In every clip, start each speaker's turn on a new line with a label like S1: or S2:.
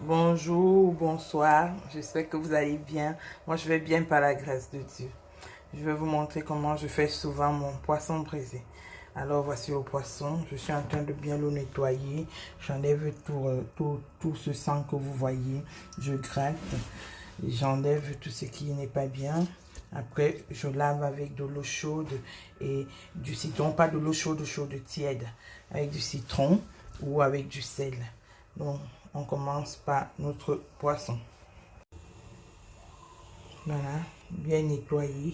S1: Bonjour, bonsoir, j'espère que vous allez bien. Moi, je vais bien par la grâce de Dieu. Je vais vous montrer comment je fais souvent mon poisson braisé. Alors, voici le poisson. Je suis en train de bien le nettoyer. J'enlève tout ce sang que vous voyez. Je gratte. J'enlève tout ce qui n'est pas bien. Après, je lave avec de l'eau chaude et du citron. Pas de l'eau chaude, chaude tiède. Avec du citron ou avec du sel. Donc, on commence par notre poisson. Voilà, bien nettoyé.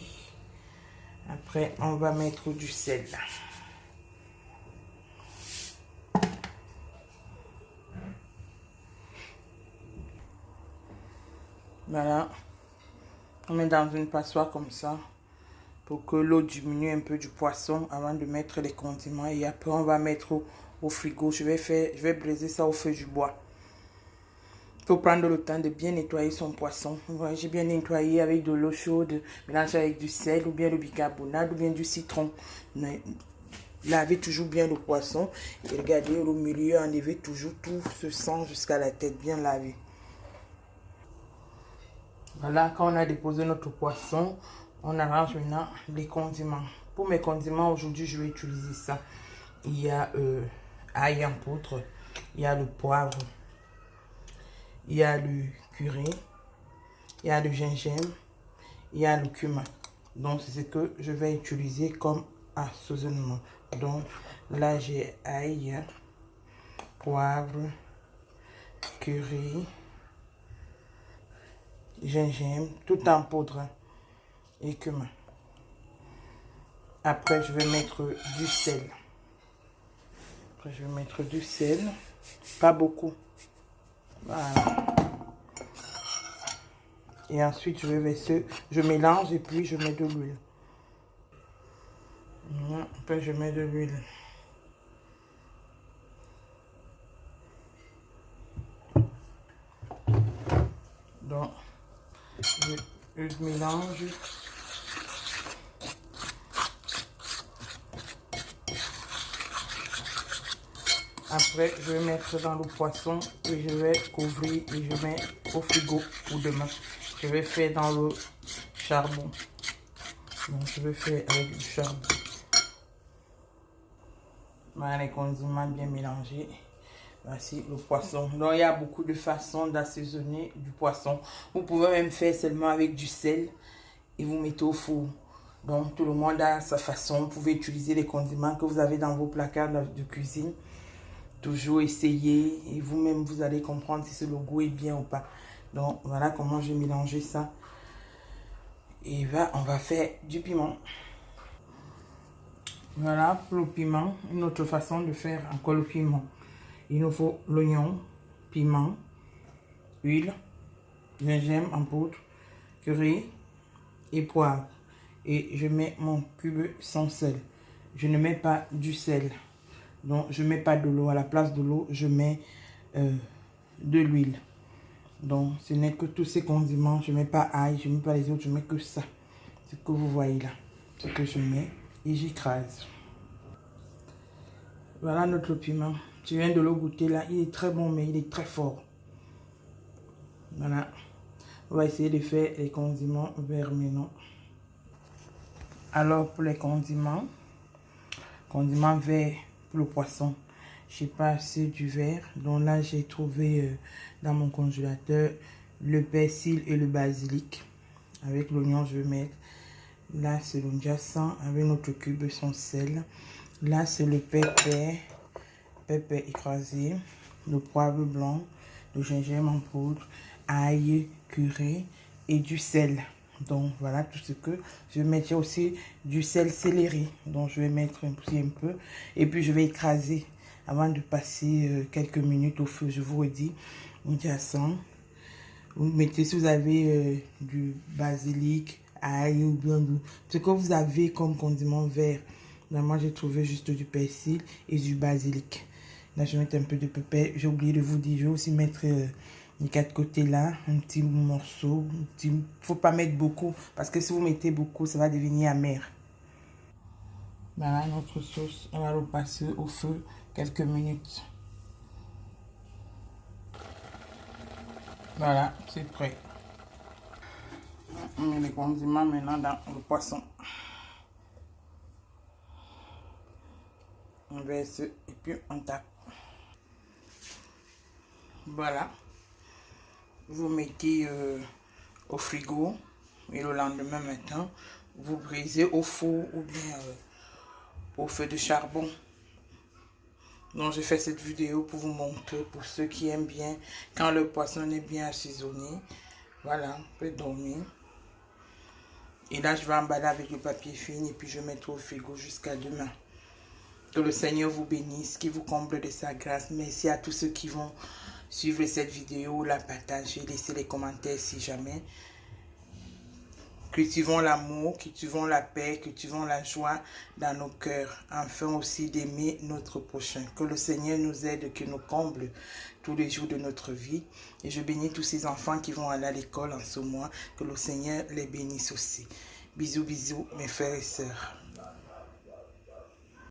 S1: Après, on va mettre du sel. Voilà, on met dans une passoire comme ça pour que l'eau diminue un peu du poisson avant de mettre les condiments. Et après, on va mettre au frigo. Je vais braiser ça au feu du bois. Il faut prendre le temps de bien nettoyer son poisson. Voilà, j'ai bien nettoyé avec de l'eau chaude, mélangée avec du sel ou bien le bicarbonate ou bien du citron. Lavez toujours bien le poisson et regardez au milieu, enlevez toujours tout ce sang jusqu'à la tête, bien lavé. Voilà, quand on a déposé notre poisson, on arrange maintenant les condiments. Pour mes condiments, aujourd'hui, je vais utiliser ça. Il y a ail en poudre, il y a le poivre, il y a le curry, il y a le gingembre, il y a le cumin. Donc, c'est ce que je vais utiliser comme assaisonnement. Donc, là, j'ai ail, poivre, curry, gingembre, tout en poudre et cumin. Après, je vais mettre du sel. Après, je vais mettre du sel, pas beaucoup. Voilà. Et ensuite, je mélange et puis je mets de l'huile. Après, je mets de l'huile. Donc, je mélange. Après, je vais mettre dans le poisson et je vais couvrir et je mets au frigo pour demain. Je vais faire dans le charbon. Donc, je vais faire avec du charbon. Voilà les condiments bien mélangés. Voici le poisson. Donc, il y a beaucoup de façons d'assaisonner du poisson. Vous pouvez même faire seulement avec du sel et vous mettez au four. Donc, tout le monde a sa façon. Vous pouvez utiliser les condiments que vous avez dans vos placards de cuisine. Toujours essayer et vous-même, vous allez comprendre si le goût est bien ou pas. Donc, voilà comment j'ai mélangé ça. Et là, on va faire du piment. Voilà pour le piment. Une autre façon de faire encore le piment. Il nous faut l'oignon, piment, huile, gingembre en poudre, curry et poivre. Et je mets mon cube sans sel. Je ne mets pas du sel. Donc, je ne mets pas de l'eau. À la place de l'eau, je mets de l'huile. Donc, ce n'est que tous ces condiments. Je ne mets pas ail, je ne mets pas les autres, je mets que ça. Ce que vous voyez là. Ce que je mets et j'écrase. Voilà notre piment. Je viens de le goûter là. Il est très bon, mais il est très fort. Voilà. On va essayer de faire les condiments verts maintenant. Alors, pour les condiments verts pour le poisson, j'ai pas assez du vert. Donc là, j'ai trouvé dans mon congélateur le persil et le basilic. Avec l'oignon, je vais mettre. Là, c'est le jacin avec notre cube sans sel. Là, c'est le pépé écrasé, le poivre blanc, le gingembre en poudre, ail, curry et du sel. Donc, voilà tout ce que je vais mettre. Aussi du sel céleri. Donc, je vais mettre un peu. Et puis, je vais écraser avant de passer quelques minutes au feu. Je vous redis, un jacin. Vous mettez, si vous avez du basilic, ail ou bien ce que vous avez comme condiment vert. Là, moi, j'ai trouvé juste du persil et du basilic. Là, je vais mettre un peu de pépé. J'ai oublié de vous dire, je vais aussi mettre les quatre côtés là, un petit morceau. Faut pas mettre beaucoup, parce que si vous mettez beaucoup, ça va devenir amer. Voilà notre sauce. On va le passer au feu quelques minutes. Voilà, c'est prêt. On met les condiments maintenant dans le poisson. On verse et puis on tape. Voilà. Vous mettez au frigo et le lendemain matin, vous brisez au four ou bien au feu de charbon. Donc j'ai fait cette vidéo pour vous montrer, pour ceux qui aiment bien, quand le poisson est bien assaisonné. Voilà, on peut dormir. Et là je vais emballer avec le papier film et puis je mettrai au frigo jusqu'à demain. Que le Seigneur vous bénisse, qu'il vous comble de sa grâce. Merci à tous ceux qui vont suivre cette vidéo, la partager, laisser les commentaires si jamais. Cultivons l'amour, cultivons la paix, cultivons la joie dans nos cœurs, afin aussi d'aimer notre prochain. Que le Seigneur nous aide, qu'il nous comble tous les jours de notre vie. Et je bénis tous ces enfants qui vont aller à l'école en ce mois. Que le Seigneur les bénisse aussi. Bisous, bisous, mes frères et sœurs.